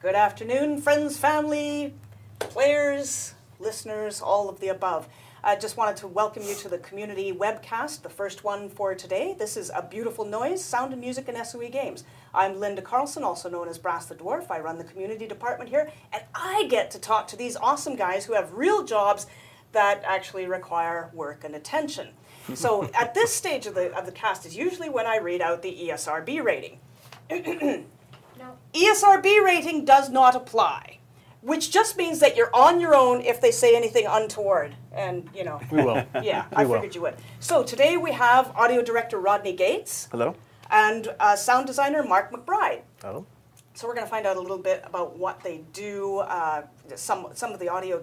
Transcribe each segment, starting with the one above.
Good afternoon, friends, family, players, listeners, all of the above. I just wanted to welcome you to the community webcast, the first one for today. This is A Beautiful Noise, Sound and Music in SOE Games. I'm Linda Carlson, also known as Brasse the Dwarf. I run the community department here, and I get to talk to these awesome guys who have real jobs that actually require work and attention. So at this stage of the cast is usually when I read out the ESRB rating. No. ESRB rating does not apply, which just means that you're on your own if they say anything untoward. And, you know. We will. Yeah, I figured you would. So today we have audio director Rodney Gates. Hello. And sound designer Mark MacBride. Hello. So we're going to find out a little bit about what they do, some of the audio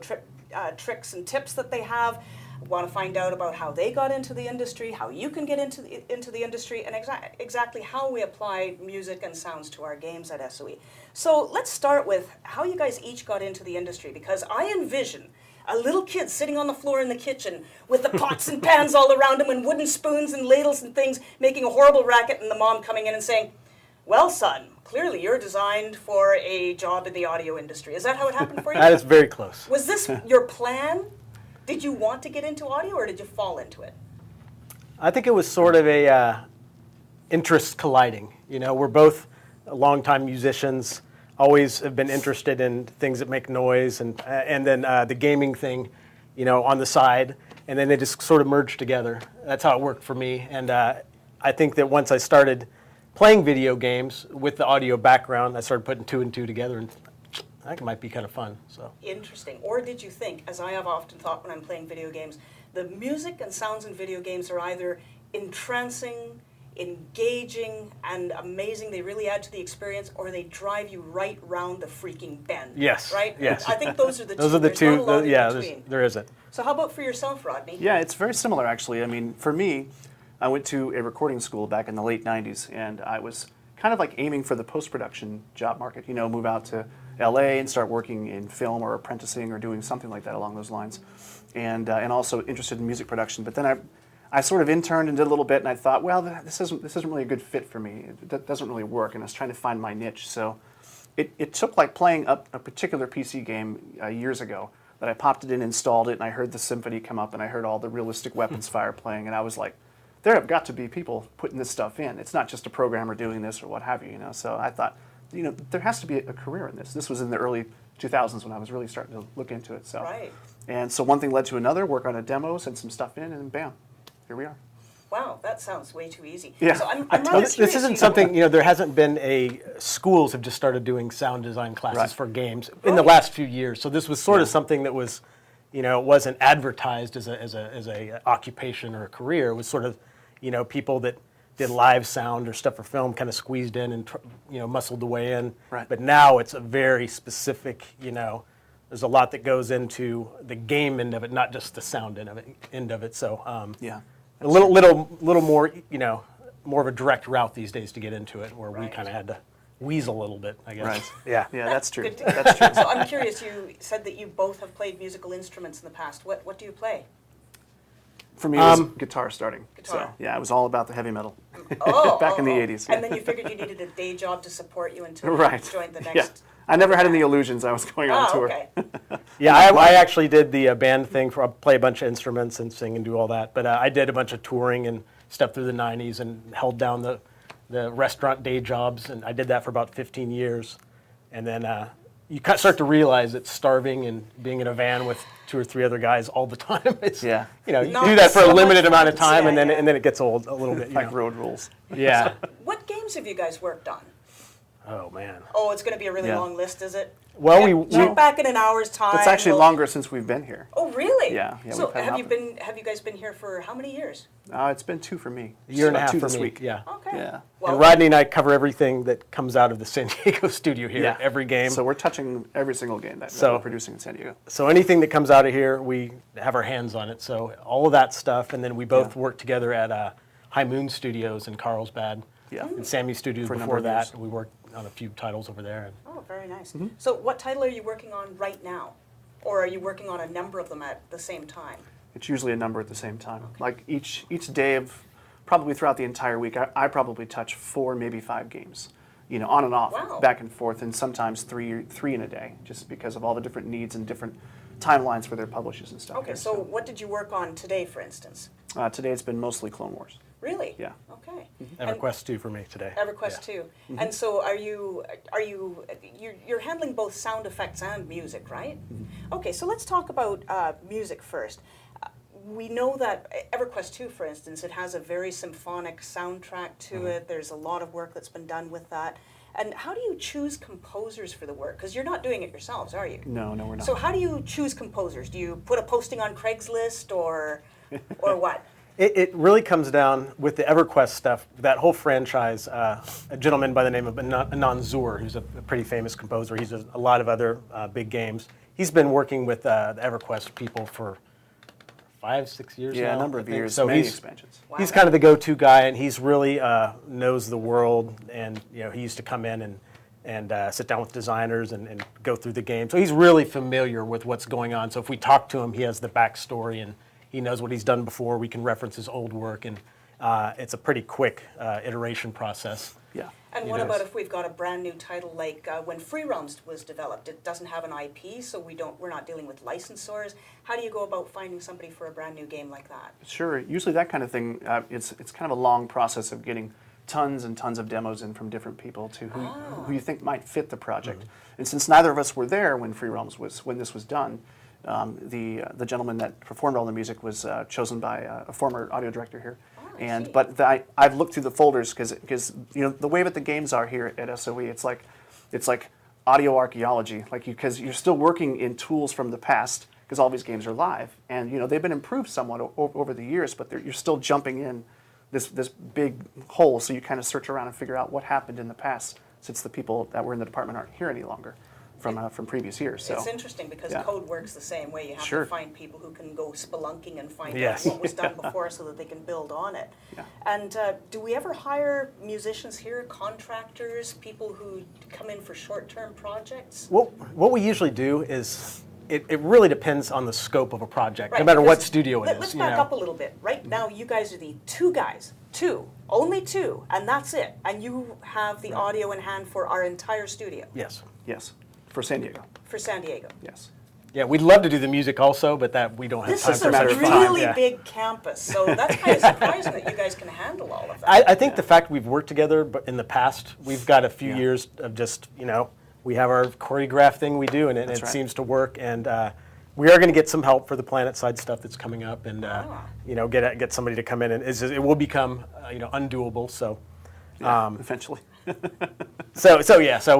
tricks and tips that they have. We want to find out about how they got into the industry, how you can get into the industry, and exactly how we apply music and sounds to our games at SOE. So let's start with how you guys each got into the industry, because I envision a little kid sitting on the floor in the kitchen with the pots and pans all around him and wooden spoons and ladles and things, making a horrible racket, and the mom coming in and saying, "Well, son, clearly you're designed for a job in the audio industry." Is that how it happened for you? That is very close. Was this your plan? Did you want to get into audio, or did you fall into it? I think it was sort of a interests colliding. You know, we're both longtime musicians, always have been interested in things that make noise, and then the gaming thing, you know, on the side, and then they just sort of merged together. That's how it worked for me, and I think that once I started playing video games with the audio background, I started putting two and two together, and I think it might be kind of fun. So Interesting. Or did you think, as I have often thought when I'm playing video games, the music and sounds in video games are either entrancing, engaging, and amazing, they really add to the experience, or they drive you right round the freaking bend. Yes. Right? Yes. I think those are the two. those are the There's two. not a lot in between. There isn't. So how about for yourself, Rodney? Yeah, it's very similar, actually. I mean, for me, I went to a recording school back in the late 90s, and I was kind of like aiming for the post-production job market, you know, move out to LA and start working in film or apprenticing or doing something like that along those lines, and also interested in music production. But then I sort of interned and did a little bit, and I thought, well, this isn't really a good fit for me. It doesn't really work, and I was trying to find my niche. So it took like playing a particular PC game years ago that I popped it in, installed it, and I heard the symphony come up, and I heard all the realistic weapons fire playing, and I was like, there have got to be people putting this stuff in. It's not just a programmer doing this or what have you, you know. So I thought, you know, there has to be a career in this. This was in the early 2000s when I was really starting to look into it. So, Right. And so one thing led to another, work on a demo, send some stuff in, and bam, here we are. Wow, that sounds way too easy. Yeah. So I'm Well, rather This curious, isn't you know, something, you know, there hasn't been schools have just started doing sound design classes Right. for games in the last few years. So this was sort of something that was, you know, it wasn't advertised as a occupation or a career. It was sort of, you know, people that did live sound or stuff for film kind of squeezed in and, you know, muscled the way in. Right. But now it's a very specific, you know, there's a lot that goes into the game end of it, not just the sound end of it. So Yeah. a little more, you know, more of a direct route these days to get into it, where we Right. kind of had to weasel a little bit, I guess. Right. Yeah. Yeah, that's true. Good to- That's true. So I'm curious, you said that you both have played musical instruments in the past. What do you play? For me, it was guitar starting. Guitar. So, yeah, it was all about the heavy metal Oh, back in the 80s. And then you figured you needed a day job to support you until Right. you joined the Yeah. next. I never had any illusions I was going on tour. Okay. Yeah, I actually did the band thing. I play a bunch of instruments and sing and do all that. But I did a bunch of touring and stuff through the 90s and held down the restaurant day jobs. And I did that for about 15 years. And then you start to realize that starving and being in a van with 2 or 3 other guys all the time, it's, Yeah. you know, you Not do that for so a limited much amount fun of to time, say, and then yeah. and then it gets old a little bit. You Like know. road rules. Yeah. What games have you guys worked on? Oh man. Oh, it's going to be a really Yeah. long list, is it? Well, Check back in an hour's time. It's actually we'll- longer since we've been here. Oh, really? Yeah, So we've had have help. you guys been here for how many years? It's been 2 for me. A year and a About half 2 for this me. week. Yeah. Okay. Yeah. Well, And Rodney and I cover everything that comes out of the San Diego studio here, Yeah. every game. So we're touching every single game that So- we're producing in San Diego. So anything that comes out of here, we have our hands on it. So all of that stuff, and then we both Yeah. work together at High Moon Studios in Carlsbad. Yeah. And Sammy Studios For a number before of that. years. We worked on a few titles over there. And Oh, very nice. Mm-hmm. So what title are you working on right now? Or are you working on a number of them at the same time? It's usually a number at the same time. Like each day of, probably throughout the entire week, I probably touch 4, maybe 5 games. on and off, Wow. back and forth, and sometimes three in a day, just because of all the different needs and different timelines for their publishers and stuff. Okay, so what did you work on today, for instance? Today it's been mostly Clone Wars. Really? Yeah. Okay. EverQuest 2 for me today. EverQuest 2. And so you're handling both sound effects and music, right? Okay, so let's talk about music first. We know that EverQuest 2, for instance, it has a very symphonic soundtrack to it. There's a lot of work that's been done with that. And how do you choose composers for the work? Because you're not doing it yourselves, are you? No, we're not. So how do you choose composers? Do you put a posting on Craigslist or what? It really comes down with the EverQuest stuff, that whole franchise. A gentleman by the name of Anand Zur, who's a pretty famous composer. He's a lot of other big games. He's been working with the EverQuest people for 5-6 years now. Yeah, a number of years, So many he's expansions. Wow. he's kind of the go-to guy, and he's really knows the world. And he used to come in and sit down with designers and go through the game. So he's really familiar with what's going on. So if we talk to him, he has the backstory and he knows what he's done before. We can reference his old work, and it's a pretty quick iteration process. Yeah. And It what is. about if we've got a brand new title like when Free Realms was developed? It doesn't have an IP, so we're not dealing with licensors. How do you go about finding somebody for a brand new game like that? Sure. Usually that kind of thing, it's kind of a long process of getting tons and tons of demos in from different people to who you think might fit the project. And since neither of us were there when Free Realms when this was done, the gentleman that performed all the music was chosen by a former audio director here. But I've looked through the folders because the way that the games are here at SOE, it's like audio archaeology, because you're still working in tools from the past because all these games are live, and they've been improved somewhat over the years, but you're still jumping in this big hole. So you kind of search around and figure out what happened in the past, since the people that were in the department aren't here any longer from previous years. So It's interesting because code works the same way. You have Sure. to find people who can go spelunking and find Yes. out what was done before so that they can build on it. Yeah. And do we ever hire musicians here, contractors, people who come in for short-term projects? What we usually do is it really depends on the scope of a project, no Right, matter what because studio it is. Let's back up a little bit. Right now, you guys are the two guys, only two, and that's it. And you have the audio in hand for our entire studio Yes. yes, for San Diego. for San Diego. Yes. Yeah, we'd love to do the music also, but that we don't have This time is for a such time. really Yeah. big campus, so that's kind of surprising that you guys can handle all of that. I think the fact we've worked together in the past, we've got a few years of just, we have our choreograph thing we do, and it That's right. seems to work. And we are going to get some help for the Planetside stuff that's coming up, and get somebody to come in, and it will become undoable. So, Eventually. so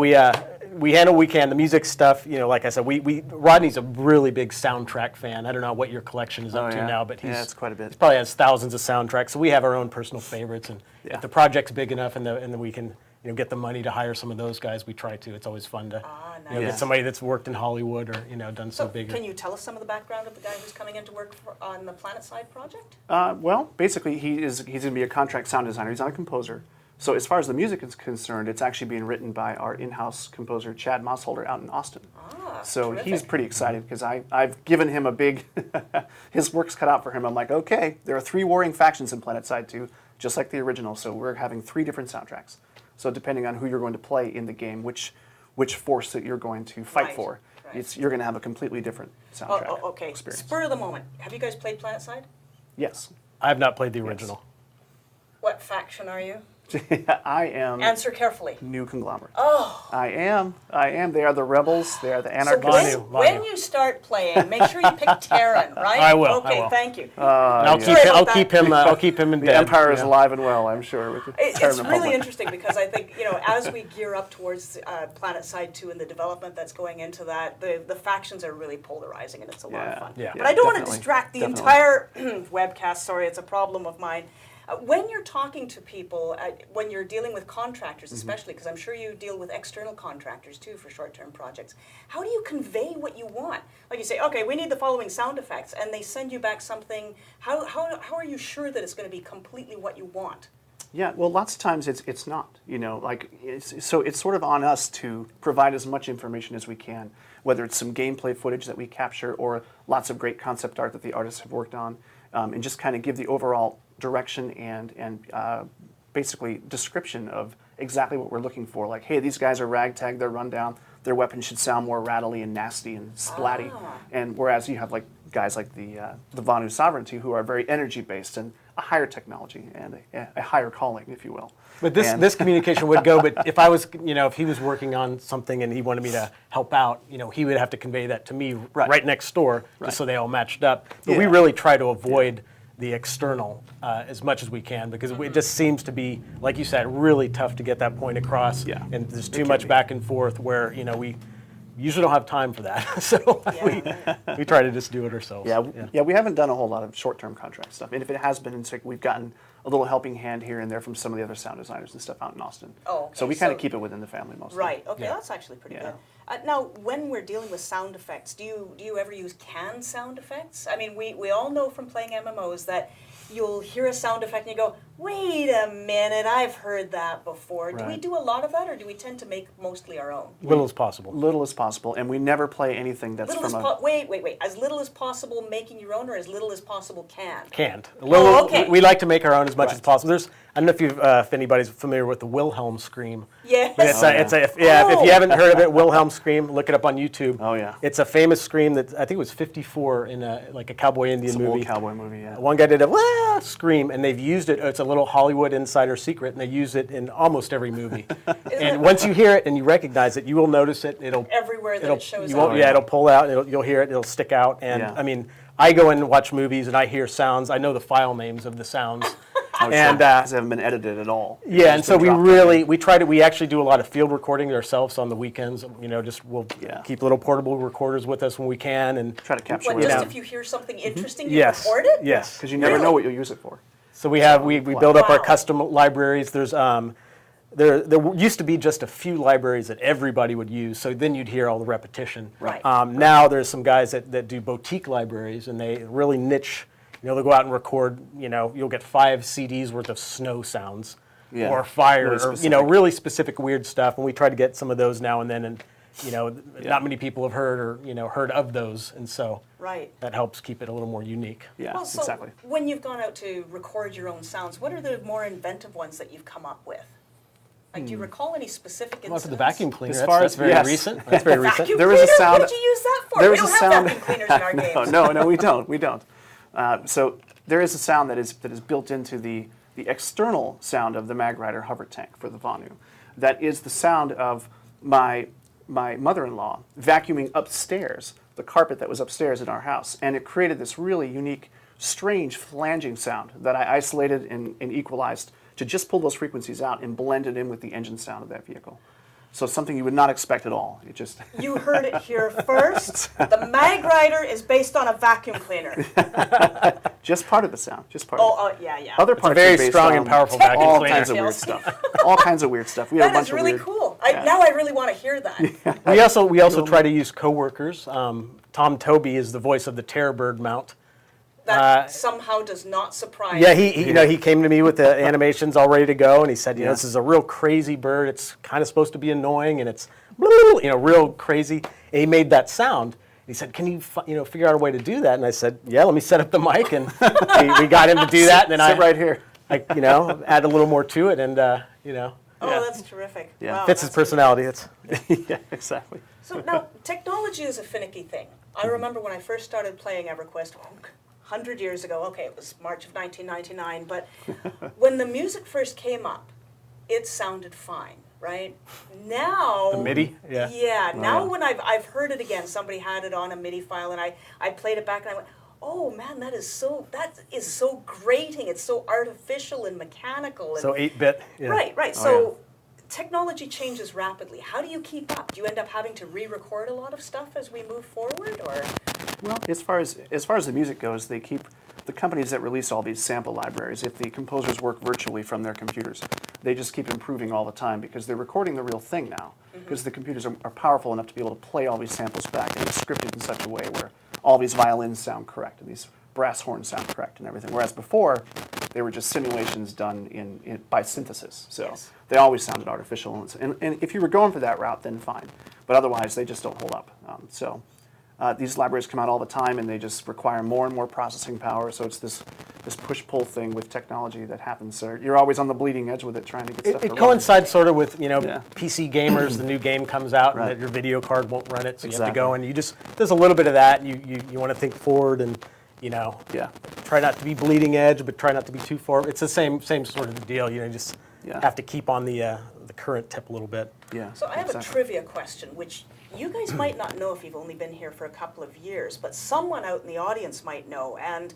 we handle what we can. The music stuff, like I said, Rodney's a really big soundtrack fan. I don't know what your collection is up to yeah. now, but Yeah, it's quite a bit. He probably has thousands of soundtracks. So we have our own personal favorites, and Yeah. if the project's big enough and then we can get the money to hire some of those guys, we try to. It's always fun to nice. get somebody that's worked in Hollywood or done So some bigger. can you tell us some of the background of the guy who's coming in to work on the Planetside project? Well, basically, he's going to be a contract sound designer. He's not a composer. So as far as the music is concerned, it's actually being written by our in-house composer, Chad Mossholder, out in Austin. So terrific. he's pretty excited because I've given him a big, his work's cut out for him. I'm like, okay, there are 3 warring factions in Planetside 2, just like the original. So we're having 3 different soundtracks. So depending on who you're going to play in the game, which force that you're going to fight Right, for, right. you're going to have a completely different soundtrack Okay. experience. Spur of the moment. Have you guys played Planetside? Yes. I have not played the original. What faction are you? I am Answer carefully. New Conglomerate. Oh. I am. They are the rebels. They are the So anarchists. when you start playing, make sure you pick Terran, right? I will, Okay, I will. thank you. I'll Sorry about I'll keep him in The bed. Empire is Yeah. alive and well, I'm sure. With the It's Terran really Republic. interesting because I think, as we gear up towards Planetside 2 and the development that's going into that, the factions are really polarizing and it's a lot of fun. Yeah. But I don't want to definitely, distract the definitely. entire webcast, sorry, it's a problem of mine. When you're talking to people, when you're dealing with contractors especially, because I'm sure you deal with external contractors too for short-term projects, how do you convey what you want? Like you say, okay, we need the following sound effects, and they send you back something. How are you sure that it's going to be completely what you want? Yeah, well, lots of times it's not. So it's sort of on us to provide as much information as we can, whether it's some gameplay footage that we capture or lots of great concept art that the artists have worked on, and just kind of give the overall direction and basically description of exactly what we're looking for. Like, hey, these guys are ragtag, they're run down, their weapons should sound more rattly and nasty and splatty. And whereas you have like guys like the Vanu Sovereignty who are very energy based and a higher technology and a higher calling, if you will. But this communication would go. But if I was, if he was working on something and he wanted me to help out, he would have to convey that to me right next door, just so they all matched up. But we really try to avoid the external as much as we can, because it just seems to be, like you said, really tough to get that point across. Yeah. And there's too much back and forth where we usually don't have time for that. So we try to just do it ourselves. Yeah, we haven't done a whole lot of short-term contract stuff. And if it has been, it's like we've gotten a little helping hand here and there from some of the other sound designers and stuff out in Austin. Oh, okay. So we kind of keep it within the family mostly. Right. Okay, that's actually pretty good. Now, when we're dealing with sound effects, do you ever use canned sound effects? I mean, we all know from playing MMOs that you'll hear a sound effect and you go, wait a minute, I've heard that before. Do we do a lot of that, or do we tend to make mostly our own? Little as possible. Little as possible, and we never play anything that's Wait. As little as possible making your own, or as little as possible canned? Canned. Okay. We like to make our own as much as possible. I don't know if anybody's familiar with the Wilhelm scream. Yes. But if you haven't heard of it, Wilhelm scream, look it up on YouTube. Oh yeah. It's a famous scream that I think it was *54 in a cowboy Indian movie. Old cowboy movie. Yeah. One guy did a "Wah!" scream, and they've used it. It's a little Hollywood insider secret, and they use it in almost every movie. And once you hear it and you recognize it, you will notice it. It'll everywhere that it shows up. It'll pull out. You'll hear it. It'll stick out. And I mean, I go in and watch movies, and I hear sounds. I know the file names of the sounds. And because they haven't been edited at all. Yeah, and so we actually do a lot of field recording ourselves on the weekends. We'll keep little portable recorders with us when we can and try to capture. If you hear something interesting, you record it. Yes, because you never know what you'll use it for. So we build up our custom libraries. There's there used to be just a few libraries that everybody would use, so then you'd hear all the repetition. Right. Now there's some guys that do boutique libraries, and they really niche. They'll go out and record, you'll get 5 CDs worth of sno sounds or fire, really specific weird stuff. And we try to get some of those now and then, and, not many people have heard or, heard of those. And so that helps keep it a little more unique. Yeah, well, so exactly. When you've gone out to record your own sounds, what are the more inventive ones that you've come up with? Like, do you recall any specific incidents? Well, for the vacuum cleaner, that's very recent. That's very recent. Vacuum cleaner? What did you use that for? We don't have vacuum cleaners in our games. No, we don't. So there is a sound that is built into the external sound of the MacBride hover tank for the Vanu. That is the sound of my mother-in-law vacuuming upstairs, the carpet that was upstairs in our house. And it created this really unique, strange flanging sound that I isolated and equalized to just pull those frequencies out and blend it in with the engine sound of that vehicle. So something you would not expect at all. You heard it here first. The MacBride is based on a vacuum cleaner. Just part of the sound. Yeah. Other parts very are based strong on and powerful vacuum all cleaner. kinds of weird stuff. All kinds of weird stuff. We have a bunch That is really of weird, cool. Now I really want to hear that. We also try to use coworkers. Tom Toby is the voice of the Terrorbird mount. That somehow does not surprise me. He came to me with the animations all ready to go, and he said, this is a real crazy bird. It's kind of supposed to be annoying, and it's, real crazy. And he made that sound. He said, "Can you, figure out a way to do that?" And I said, "Yeah, let me set up the mic." And we got him to do that. And then sit right here. I add a little more to it, and Oh, that's terrific. Yeah. Wow, fits his personality. Yeah, exactly. So now, technology is a finicky thing. I remember when I first started playing EverQuest, 100 years ago, okay, it was March of 1999, but when the music first came up, it sounded fine, right? Now... The MIDI? Yeah. Yeah, now when I've heard it again, somebody had it on a MIDI file, and I played it back, and I went, oh man, that is so grating, it's so artificial and mechanical. And, so 8-bit. Yeah. Right. So technology changes rapidly. How do you keep up? Do you end up having to re-record a lot of stuff as we move forward, or...? Well, as far as the music goes, they keep the companies that release all these sample libraries. If the composers work virtually from their computers, they just keep improving all the time because they're recording the real thing now. Because the computers are powerful enough to be able to play all these samples back, and it's scripted in such a way where all these violins sound correct and these brass horns sound correct and everything. Whereas before, they were just simulations done by synthesis. So they always sounded artificial. And if you were going for that route, then fine. But otherwise, they just don't hold up. these libraries come out all the time, and they just require more and more processing power. So it's this push-pull thing with technology that happens. So you're always on the bleeding edge with it, trying to get stuff to It run. coincides sort of with, Yeah. PC gamers, the new game comes out, Right. and that your video card won't run it, so you have to Exactly. go and there's a little bit of that. You want to think forward and, Yeah. try not to be bleeding edge, but try not to be too far. It's the same sort of deal. You just Yeah. have to keep on the current tip a little bit. Yeah. So I have exactly. a trivia question, which you guys might not know if you've only been here for a couple of years, but someone out in the audience might know. And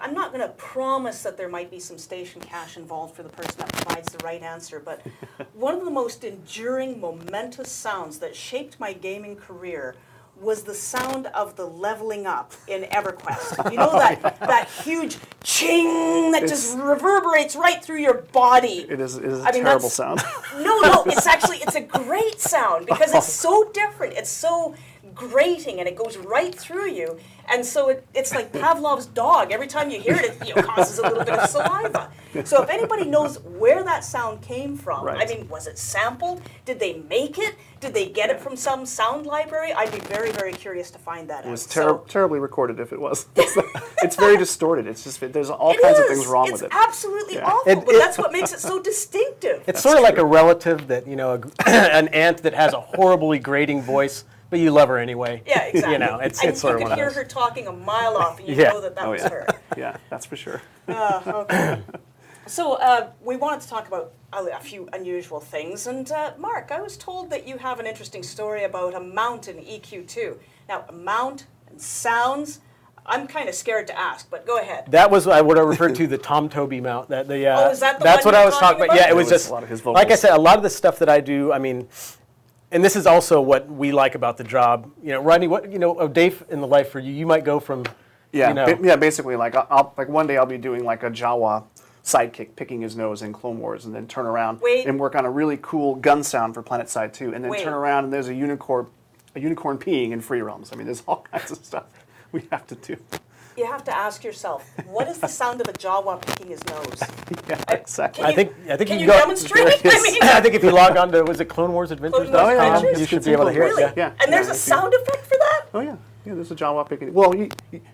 I'm not going to promise that there might be some station cash involved for the person that provides the right answer, but one of the most enduring, momentous sounds that shaped my gaming career was the sound of the leveling up in EverQuest. You know that huge ching that just reverberates right through your body. It is a I mean, terrible that's- sound. No, it's a great sound because it's so different. It's so grating and it goes right through you. And so it's like Pavlov's dog. Every time you hear it, it causes a little bit of saliva. So if anybody knows where that sound came from, Right. I mean, was it sampled? Did they make it? Did they get it from some sound library? I'd be very, very curious to find that out. It was So- terribly recorded if it was. It's very distorted. It's just, there's all kinds of things wrong with it. It's absolutely Yeah. awful, It- but that's what makes it so distinctive. It's sort of like a relative that, an aunt that has a horribly grating voice, but you love her anyway. Yeah, exactly. It's and sort of you one could of hear those. her talking a mile off, and you Yeah. know that Oh, was yeah. her. Yeah, that's for sure. Okay. So we wanted to talk about a few unusual things, and Mark, I was told that you have an interesting story about a mount in EQ2. Now, a mount and sounds, I'm kind of scared to ask, but go ahead. That was what I referred to the Tom Toby mount. Is that the that's one what I you're was talking about? talking Yeah, it about? was It was just a lot of his like I vocals. said, a lot of the stuff that I do. I mean, and this is also what we like about the job. Rodney, a day in the life for you. You might go from, Yeah, basically, like I'll one day I'll be doing like a Jawa sidekick picking his nose in Clone Wars, and then turn around Wait. and work on a really cool gun sound for Planetside 2, and then Wait. turn around and there's a unicorn peeing in Free Realms. I mean, there's all kinds of stuff we have to do. You have to ask yourself, what is the sound of a Jawa picking his nose? Yeah, exactly. I think Can you you go. demonstrate? I mean, I think if you log on to Clone Wars Adventures, Clone Wars .com, Adventures? you should be able to hear really? it. Yeah. And there's a sound effect for that? Oh yeah, there's a Jawa picking. Well,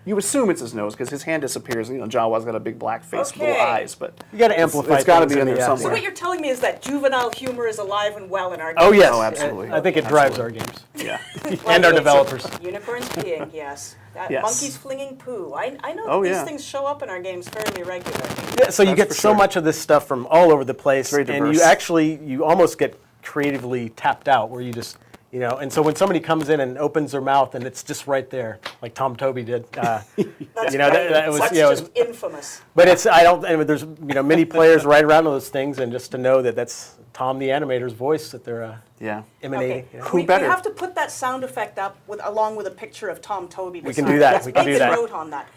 you assume it's his nose because his hand disappears. Jawa's got a big black face, Okay. blue eyes, but You got to amplify. it's gotta things be in there the, somewhere. So what you're telling me is that juvenile humor is alive and well in our Oh games. yes, Oh, absolutely. I think it drives our games yeah. and our developers. Unicorns peeing, yes. Yes. Monkeys flinging poo. I know that Oh, these yeah. things show up in our games fairly regularly. Yeah, so you That's get for so sure. much of this stuff from all over the place, very and diverse. you almost get creatively tapped out, where you just, and so when somebody comes in and opens their mouth and it's just right there, like Tom Toby did, That's that was, That's it was, just infamous. but there's many players right around those things, and just to know that that's Tom the animator's voice that they're Yeah. emanating. Okay. you know. Who we better? have to put that sound effect up along with a picture of Tom Toby. We can do that. Let's We can make do a that. note on that.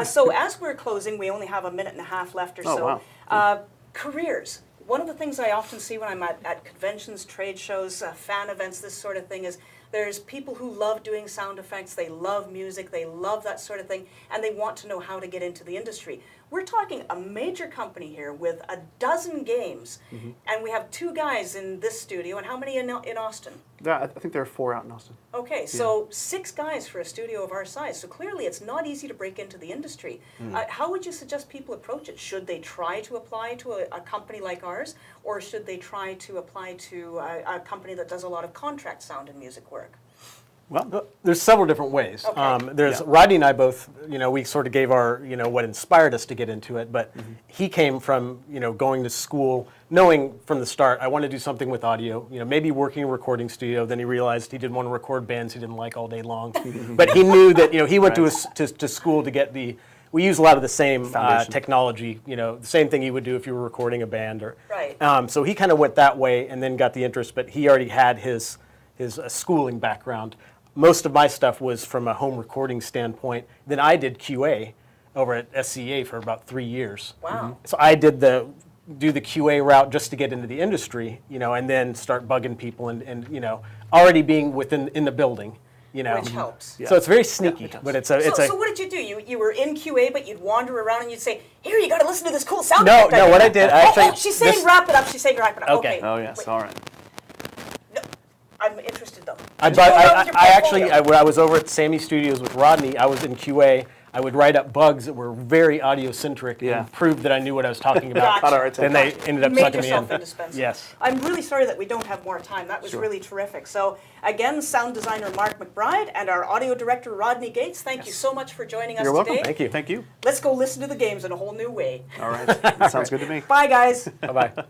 So as we're closing, we only have a minute and a half left or Oh, so. wow. Careers. One of the things I often see when I'm at conventions, trade shows, fan events, this sort of thing is there's people who love doing sound effects, they love music, they love that sort of thing, and they want to know how to get into the industry. We're talking a major company here with a dozen games, and we have 2 guys in this studio, and how many in Austin? Yeah, I think there are 4 out in Austin. Okay, so 6 guys for a studio of our size. So clearly it's not easy to break into the industry. How would you suggest people approach it? Should they try to apply to a company like ours, or should they try to apply to a company that does a lot of contract sound and music work? Well, There's several different ways. Okay. There's Yeah. Rodney and I both, we sort of gave our, what inspired us to get into it. But he came from, going to school, knowing from the start, I want to do something with audio. Maybe working in a recording studio. Then he realized he didn't want to record bands he didn't like all day long. But he knew that, he went to school to get the. We use a lot of the same Foundation. technology. The same thing you would do if you were recording a band. Right. So he kind of went that way and then got the interest. But he already had his schooling background. Most of my stuff was from a home recording standpoint. Then I did QA over at SCA for about 3 years. Wow. So I did do the QA route just to get into the industry, and then start bugging people and already being in the building, Which helps. So it's very sneaky, it does. but it's So, a. so what did you do? You were in QA, but you'd wander around and you'd say, "Here, you got to listen to this cool sound No, effect." no, what I did, I actually- she's saying this- wrap it up. She's saying wrap it up. Okay. oh yes, Wait. all right. No, I'm interested though. When I was over at Sammy Studios with Rodney, I was in QA. I would write up bugs that were very audio-centric and prove that I knew what I was talking about. Gotcha. Then they ended up sucking me in. Indispensable. Yes. I'm really sorry that we don't have more time. That was really terrific. So again, sound designer Mark MacBride and our audio director Rodney Gates, thank you so much for joining us You're welcome. today. Thank you. Thank you. Let's go listen to the games in a whole new way. All right. That sounds good to me. Bye, guys. Bye-bye.